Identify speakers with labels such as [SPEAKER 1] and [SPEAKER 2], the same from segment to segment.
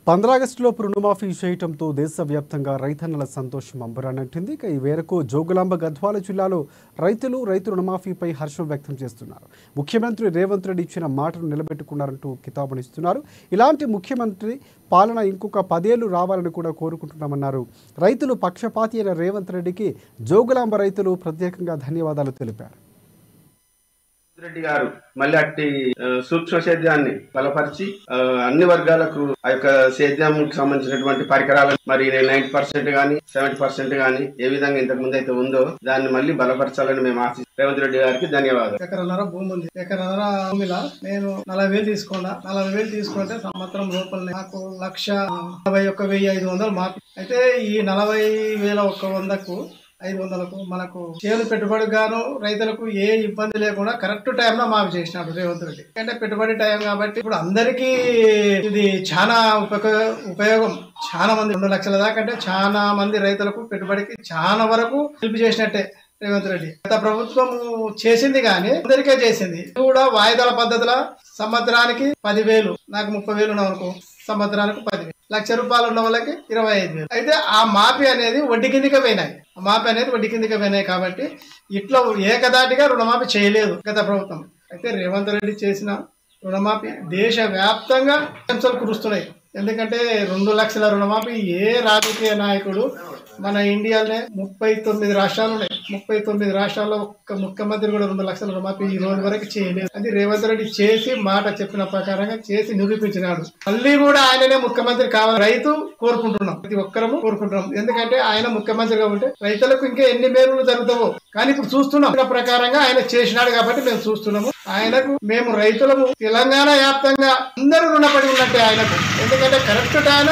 [SPEAKER 1] 15 ఆగస్టులోపు రుణమాఫీ చేయటంతో దేశవ్యాప్తంగా రైతన్నల సంతోషం అంబరానంటింది. ఇక ఈ మేరకు జోగులాంబ గద్వాల జిల్లాలో రైతు రుణమాఫీపై హర్షం వ్యక్తం చేస్తున్నారు. ముఖ్యమంత్రి రేవంత్ రెడ్డి ఇచ్చిన మాటను నిలబెట్టుకున్నారంటూ కితాబునిస్తున్నారు. ఇలాంటి ముఖ్యమంత్రి పాలన ఇంకొక 10 ఏళ్లు రావాలని కూడా కోరుకుంటున్నామన్నారు. రైతులు పక్షపాతి అయిన రేవంత్ రెడ్డికి జోగులాంబ రైతులు ప్రత్యేకంగా ధన్యవాదాలు తెలిపారు.
[SPEAKER 2] రెడ్డి గారు మళ్ళీ అట్టి సూక్ష్మ సేద్యాన్ని బలపరిచి అన్ని వర్గాలకు ఆ యొక్క సేద్యంకి సంబంధించినటువంటి పరికరాలను మరి 90% గానీ 70% గానీ ఏ విధంగా ఇంతకు ముందు అయితే ఉందో దాన్ని మళ్ళీ బలపరచాలని మేము ఆశిస్తాం. రేవంత్ రెడ్డి గారికి ధన్యవాదాలు.
[SPEAKER 3] ఎకరన్నర భూమి ఉంది. ఎకరన్నర భూమిలో నేను 40,000 తీసుకున్నా. 40,000 తీసుకుంటే సంవత్సరం లోపల నాకు 1,41,500 మాకు అయితే ఈ 40,100కు 500కు మనకు చేను పెట్టుబడి గాను రైతులకు ఏ ఇబ్బంది లేకుండా కరెక్ట్ టైంలో మాఫీ చేసినాడు రేవంత్ రెడ్డి. అంటే పెట్టుబడి టైం కాబట్టి ఇప్పుడు అందరికీ ఇది చాలా ఉపయోగం. చాలా మంది 2 లక్షల దాకా అంటే చాలా మంది రైతులకు పెట్టుబడికి చాలా వరకు హెల్ప్ చేసినట్టే రేవంత్ రెడ్డి. గత ప్రభుత్వం చేసింది కానీ అందరికే చేసింది. కూడా వాయిదాల పద్ధతిలో సంవత్సరానికి 10,000 నాకు 30,000 ఉన్నావు అనుకో, సంవత్సరానికి 10,000 లక్ష రూపాయలు ఉన్న వాళ్ళకి 25,000. అయితే ఆ మాఫీ అనేది వడ్డీ కిందికి పోయినాయి. కాబట్టి ఇట్లా ఏకదాటిగా రుణమాఫీ చేయలేదు గత ప్రభుత్వం. అయితే రేవంత్ రెడ్డి చేసిన రుణమాఫీ దేశ వ్యాప్తంగా అంశాలు కురుస్తున్నాయి. ఎందుకంటే 2 లక్షల రుణమాఫీ ఏ రాజకీయ నాయకుడు మన ఇండియాలోనే 39 రాష్ట్రాలు ఉన్నాయి. 39 రాష్ట్రాల్లో ఒక్క ముఖ్యమంత్రి కూడా 2 లక్షల రుణమాఫీ ఈ రోజు వరకు చేయలేదు. అది రేవంత్ రెడ్డి చేసి మాట చెప్పిన ప్రకారంగా చేసి నిరూపించినాడు. మళ్ళీ కూడా ఆయననే ముఖ్యమంత్రి కావాలి రైతు కోరుకుంటున్నాం, ప్రతి ఒక్కరము కోరుకుంటున్నాం. ఎందుకంటే ఆయన ముఖ్యమంత్రిగా ఉంటే రైతులకు ఇంకా ఎన్ని మేలు జరుగుతావో కానీ ఇప్పుడు చూస్తున్నాం ప్రకారంగా ఆయన చేసినాడు కాబట్టి మేము చూస్తున్నాము. ఆయనకు మేము రైతులము తెలంగాణ వ్యాప్తంగా అందరూ రుణపడి ఉన్నట్టే ఆయనకు. ఎందుకంటే కరెక్ట్ ఆయన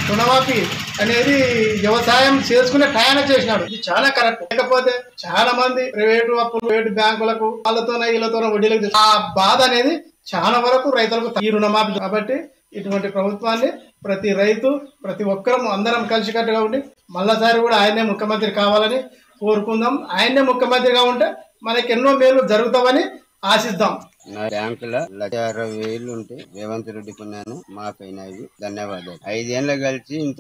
[SPEAKER 3] రుణమాఫీ అనేది వ్యవసాయం చేసుకునే టైం చేసినాడు. ఇది చాలా కరెక్ట్. లేకపోతే చాలా మంది ప్రైవేటు అప్పులు, ప్రైవేటు బ్యాంకులకు వీళ్ళతోనే వడ్డీలకు ఆ బాధ అనేది చాలా వరకు రైతులకు ఈ రుణమాఫీ. కాబట్టి ఇటువంటి ప్రభుత్వాన్ని ప్రతి రైతు ప్రతి ఒక్కరూ అందరం కలిసికట్టుగా ఉండి మళ్ళాసారి కూడా ఆయనే ముఖ్యమంత్రి కావాలని కోరుకుందాం. ఆయనే ముఖ్యమంత్రిగా ఉంటే మనకి ఎన్నో మేలు జరుగుతామని ఆశిద్దాం.
[SPEAKER 4] నా బ్యాంకులో 1,60,000 ఉంటే రేవంత్ రెడ్డి కొన్నాను, మాకైనాయి. ధన్యవాదాలు. 5 ఏళ్ళ కలిసి ఇంత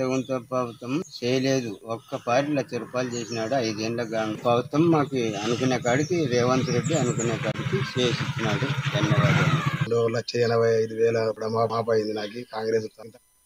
[SPEAKER 4] ప్రభుత్వం చేయలేదు. ఒక్కపాటి 1,00,000 రూపాయలు చేసినాడు. 5 ఏళ్ళ ప్రభుత్వం మాకు అనుకునే కాడికి రేవంత్ రెడ్డి అనుకునే కాడికి చేసి ఇచ్చినాడు. ధన్యవాదాలు.
[SPEAKER 5] 2,85,000 మాపైంది నాకు కాంగ్రెస్